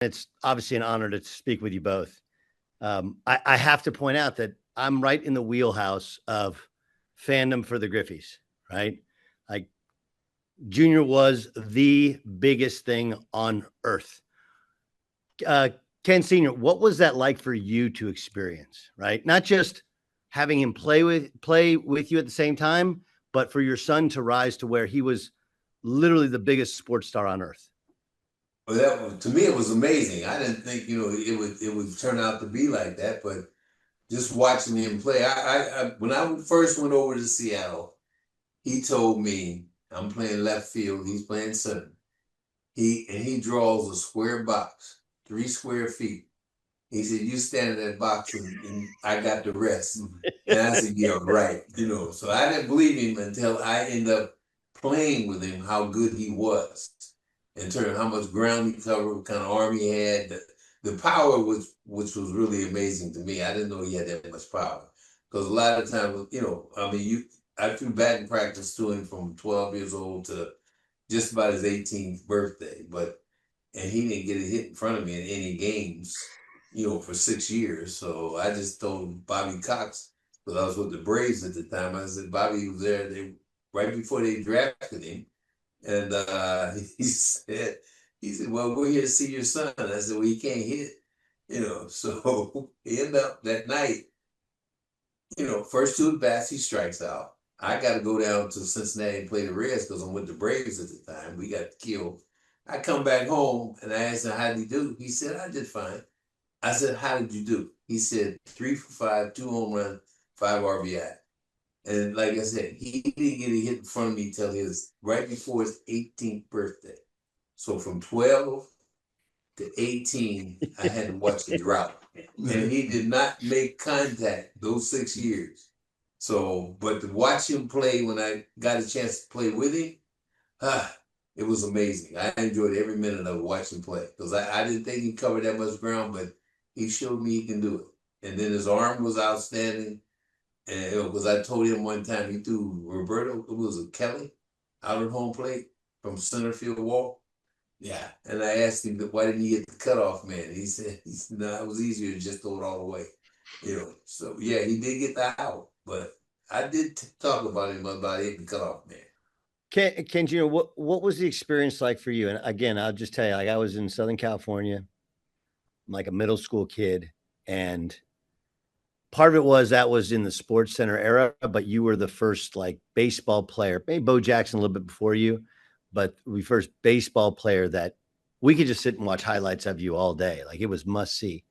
It's obviously an honor to speak with you both. I have to point out that I'm right in the wheelhouse of fandom for the Griffeys, right? Like Junior was the biggest thing on earth. Uh, Ken Senior, what was that like for you to experience? Right, not just having him play with you at the same time, but for your son to rise to where he was literally the biggest sports star on earth. Well, to me, it was amazing. I didn't think it would turn out to be like that, but just watching him play, when I first went over to Seattle, he told me I'm playing left field, he's playing center. He draws a square box, 3 square feet. He said, "You stand in that box, and I got the rest." And I said, "Yeah, right." So I didn't believe him until I ended up playing with him, how good he was in terms of how much ground he covered, what kind of arm he had. The power was, which was really amazing to me. I didn't know he had that much power because a lot of times, I mean, I threw batting practice to him from 12 years old to just about his 18th birthday, and he didn't get a hit in front of me in any games, for 6 years. So I just told Bobby Cox, because I was with the Braves at the time, I said, Bobby was there right before they drafted him. And he said, "Well, we're here to see your son." I said, "Well, he can't hit." So he ended up that night, first two at bats, he strikes out. I got to go down to Cincinnati and play the Reds because I'm with the Braves at the time. We got killed. I come back home and I asked him, "How did he do?" He said, "I did fine." I said, "How did you do?" He said, 3 for 5, 2 home runs, 5 RBI. And like I said, he didn't get a hit in front of me till right before his 18th birthday. So from 12 to 18, I had to watch the drought. And he did not make contact those 6 years. So, but to watch him play when I got a chance to play with him, it was amazing. I enjoyed every minute of watching play because I didn't think he covered that much ground, but he showed me he can do it. And then his arm was outstanding. And because I told him one time he threw Roberto, it was a Kelly, out at home plate from center field wall. Yeah. And I asked him, why didn't he hit the cutoff man? He said, no, it was easier to just throw it all the way. So yeah, he did get the out, but I did talk about him about hitting the cutoff man. Ken Jr., what was the experience like for you? And again, I'll just tell you, like I was in Southern California, like a middle school kid, and part of it was that was in the Sports Center era, but you were the first like baseball player, maybe Bo Jackson a little bit before you, but we first baseball player that we could just sit and watch highlights of you all day. Like it was must see.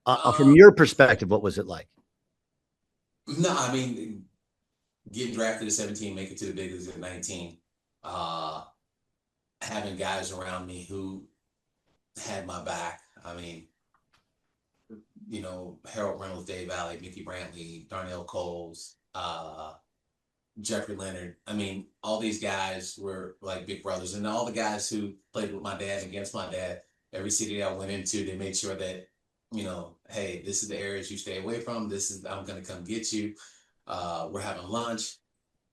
From Um, your perspective, what was it like? no, I mean, getting drafted at 17, make it to the big leagues at 19, uh, having guys around me who had my back. I mean, Harold Reynolds, Dave Alley, Mickey Brantley, Darnell Coles, Jeffrey Leonard. I mean, all these guys were like big brothers, and all the guys who played with my dad against my dad. Every city I went into, they made sure that, hey, this is the areas you stay away from. This is I'm gonna come get you. We're having lunch.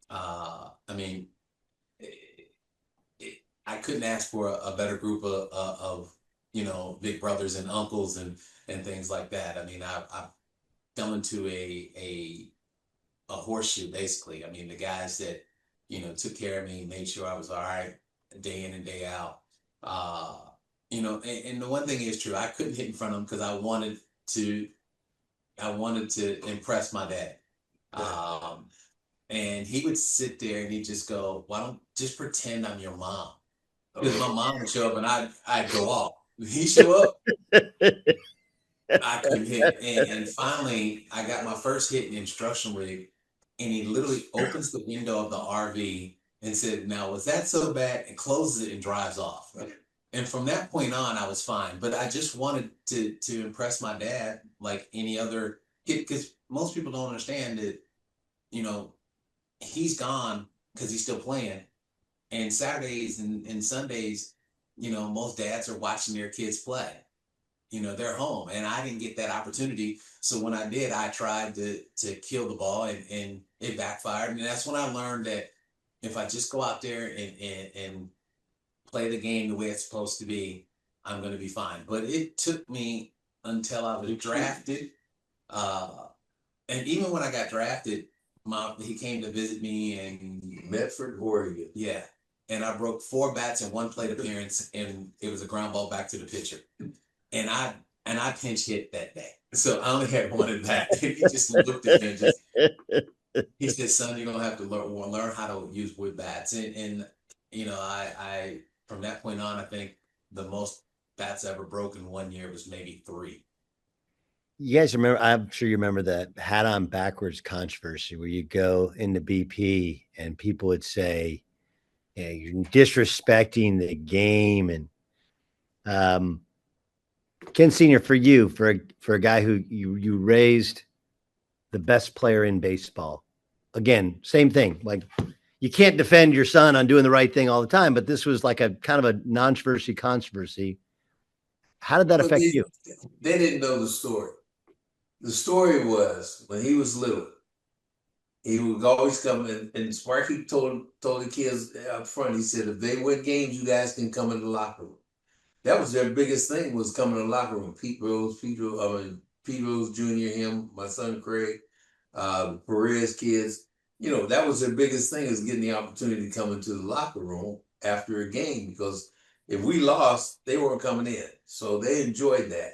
I mean, I couldn't ask for a better group of big brothers and uncles and things like that. I mean, I fell into a horseshoe basically. I mean, the guys that took care of me, made sure I was all right day in and day out. And the one thing is true, I couldn't hit in front of them because I wanted to impress my dad. And he would sit there and he'd just go, "Why don't just pretend I'm your mom?" Because my mom would show up and I'd go off. He'd show up, I couldn't hit. And finally, I got my first hit in the instruction rig, and he literally opens the window of the RV and said, "Now, was that so bad?" and closes it and drives off. And from that point on, I was fine. But I just wanted to impress my dad like any other kid, because most people don't understand that, you know, he's gone because he's still playing. And Saturdays and Sundays, most dads are watching their kids play. They're home, and I didn't get that opportunity. So when I did, I tried to kill the ball, and it backfired. And that's when I learned that if I just go out there and play the game the way it's supposed to be, I'm going to be fine. But it took me until I was drafted. And even when I got drafted, he came to visit me in Medford, Oregon. Yeah. And I broke 4 bats in 1 plate appearance, and it was a ground ball back to the pitcher. And I pinch hit that day. So I only had 1 at bat. And he just looked at me and just, he said, son, you're gonna have to learn how to use wood bats. And you know, I from that point on, I think the most bats I ever broke in 1 year was maybe 3. You guys remember, I'm sure you remember that hat on backwards controversy where you go into BP and people would say, yeah, you're disrespecting the game. And Ken Sr., for you, for a guy who you raised the best player in baseball. Again, same thing. Like, you can't defend your son on doing the right thing all the time, but this was like a kind of a controversy. How did that affect you? They didn't know the story. The story was when he was little, he would always come in, and Sparky told the kids up front, he said, if they win games, you guys can come in the locker room. That was their biggest thing, was coming in the locker room. Pete Rose Jr., him, my son Craig, Perez kids, you know, that was their biggest thing, is getting the opportunity to come into the locker room after a game, because if we lost, they weren't coming in. So they enjoyed that.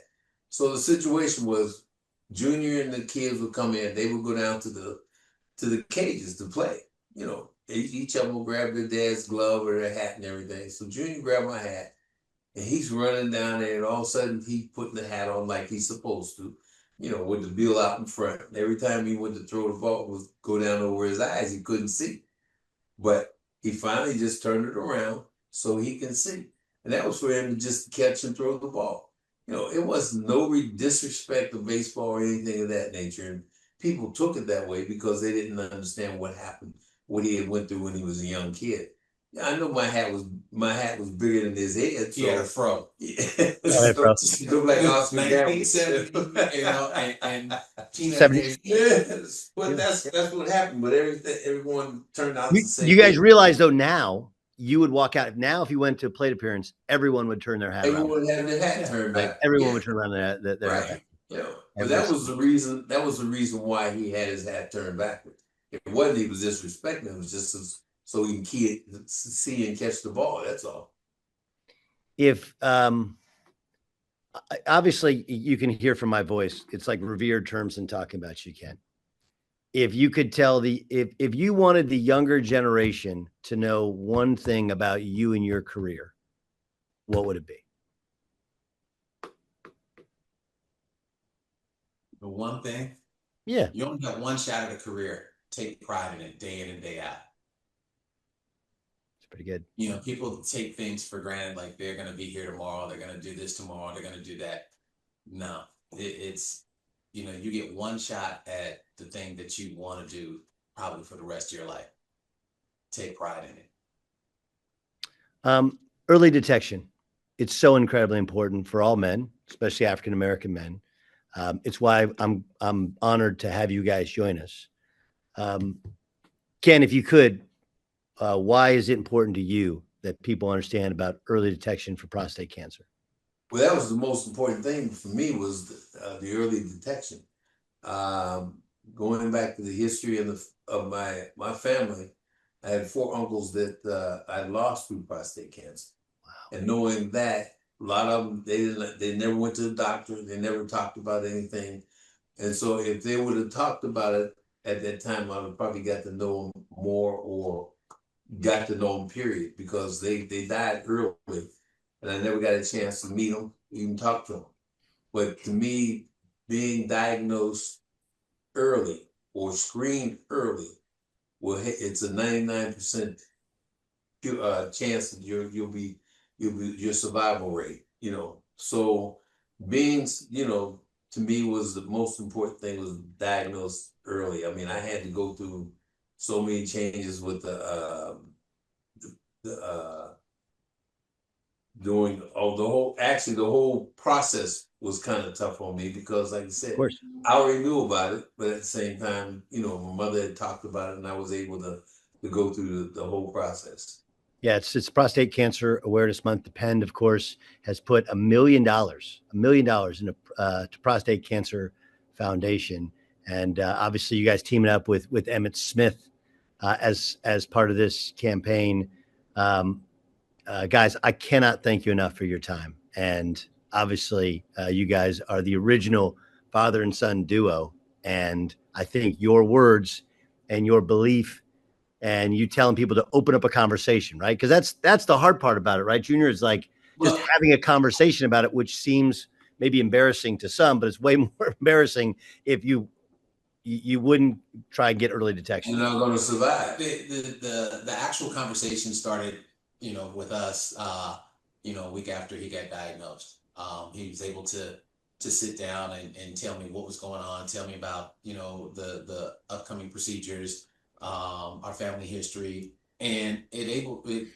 So the situation was, Junior and the kids would come in, they would go down to the cages to play. You know, each of them will grab their dad's glove or their hat and everything. So Junior grabbed my hat, and he's running down there, and all of a sudden he's putting the hat on like he's supposed to, you know, with the bill out in front. And every time he went to throw the ball, it would go down over his eyes. He couldn't see. But he finally just turned it around so he can see. And that was for him to just catch and throw the ball. You know, it was no disrespect of baseball or anything of that nature. And people took it that way because they didn't understand what happened, what he had went through when he was a young kid. Yeah, I know my hat was bigger than his head. So. He had a fro. Yeah. Fro. Looked like Oscar 1970, you know, and 70s. Yes, but that's what happened. But everyone turned out the same. You guys realize, though, now you would walk out. Now, if you went to a plate appearance, everyone would turn their hat around. Everyone would have their hat turned back. Like, everyone would turn around their right. hat. Yeah. But that was the reason. That was the reason why he had his hat turned backward. It wasn't he was disrespecting. It was just so he can see and catch the ball. That's all. If obviously you can hear from my voice, it's like revered terms in talking about you, Ken. If you could tell if you wanted the younger generation to know one thing about you and your career, what would it be? The one thing, Yeah, you only have one shot at a career. Take pride in it, day in and day out. it's pretty good. You know, people take things for granted, like they're going to be here tomorrow, they're going to do this tomorrow, they're going to do that. No, it's, you know, you get one shot at the thing that you want to do probably for the rest of your life. Take pride in it. Early detection. It's so incredibly important for all men, especially African-American men. It's why I'm honored to have you guys join us. Ken, if you could, why is it important to you that people understand about early detection for prostate cancer? Well, that was the most important thing for me, was the early detection. Going back to the history of my family, I had 4 uncles that I lost through prostate cancer. Wow. And knowing that, a lot of them, they never went to the doctor, they never talked about anything. And so if they would have talked about it at that time, I would probably got to know them more, or got to know them, period, because they died early. And I never got a chance to meet them, even talk to them. But to me, being diagnosed early or screened early, well, it's a 99% chance that your survival rate. You know, so being, you know, to me was the most important thing, was diagnosed early. I mean, I had to go through so many changes with doing the whole process was kind of tough on me, because like I said, I already knew about it, but at the same time, you know, my mother had talked about it, and I was able to go through the whole process. Yeah, it's Prostate Cancer Awareness Month. The Penn, of course, has put $1 million into to Prostate Cancer Foundation, and obviously, you guys teaming up with Emmett Smith as part of this campaign. Guys, I cannot thank you enough for your time, and obviously, you guys are the original father and son duo, and I think your words and your belief and you telling people to open up a conversation, right? Because that's the hard part about it, right? Junior is like just having a conversation about it, which seems maybe embarrassing to some, but it's way more embarrassing if you wouldn't try and get early detection. You're not going to survive. The actual conversation started, with us, a week after he got diagnosed. He was able to sit down and tell me what was going on, tell me about, the upcoming procedures, our family history, and it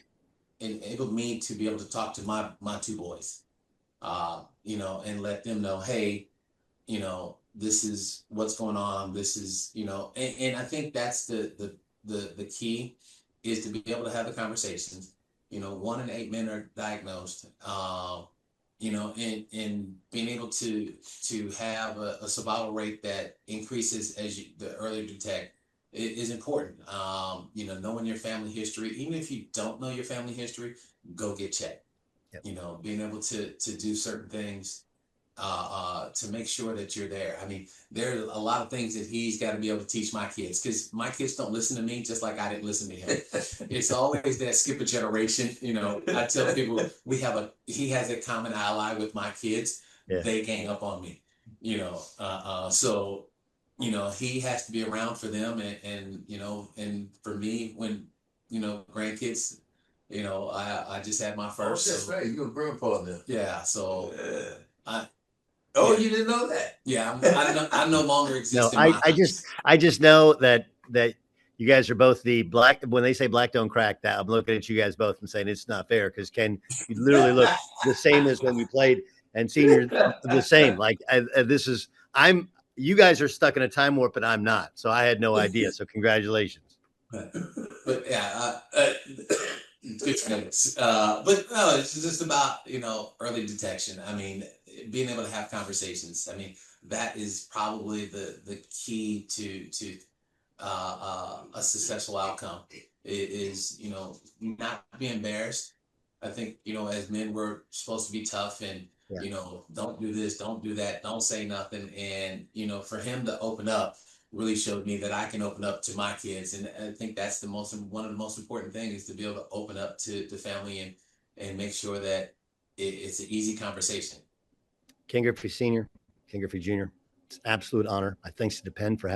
enabled me to be able to talk to my two boys, and let them know, hey, this is what's going on. This is, and I think that's the key is to be able to have the conversations. 1 in 8 men are diagnosed, and being able to have a survival rate that increases as the earlier you detect is important. Knowing your family history, even if you don't know your family history, go get checked. Yep. Being able to do certain things to make sure that you're there. I mean, there are a lot of things that he's got to be able to teach my kids, because my kids don't listen to me just like I didn't listen to him. It's always that skip a generation. I tell people he has a common ally with my kids. Yeah. They gang up on me, so he has to be around for them, and for me, when grandkids, I just had my first. Oh, that's right. You're a grandpa now. Yeah, so you didn't know that? Yeah, I no longer exist. No, I just know that you guys are both the black. When they say black don't crack, that I'm looking at you guys both and saying it's not fair, because Ken, you literally look the same as when we played, and Senior the same. Like you guys are stuck in a time warp, and I'm not. So I had no idea. So congratulations. But yeah, good things. But no, it's just about early detection. I mean, being able to have conversations. I mean, that is probably the key to a successful outcome. Is not be embarrassed. I think as men we're supposed to be tough and don't do this, don't do that, don't say nothing. And for him to open up really showed me that I can open up to my kids, and I think that's one of the most important things, is to be able to open up to the family and make sure that it's an easy conversation. Ken Griffey Sr., Ken Griffey Jr., it's an absolute honor. I thanks to the Penn for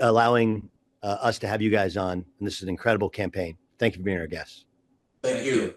allowing us to have you guys on, and this is an incredible campaign. Thank you for being our guests. Thank you.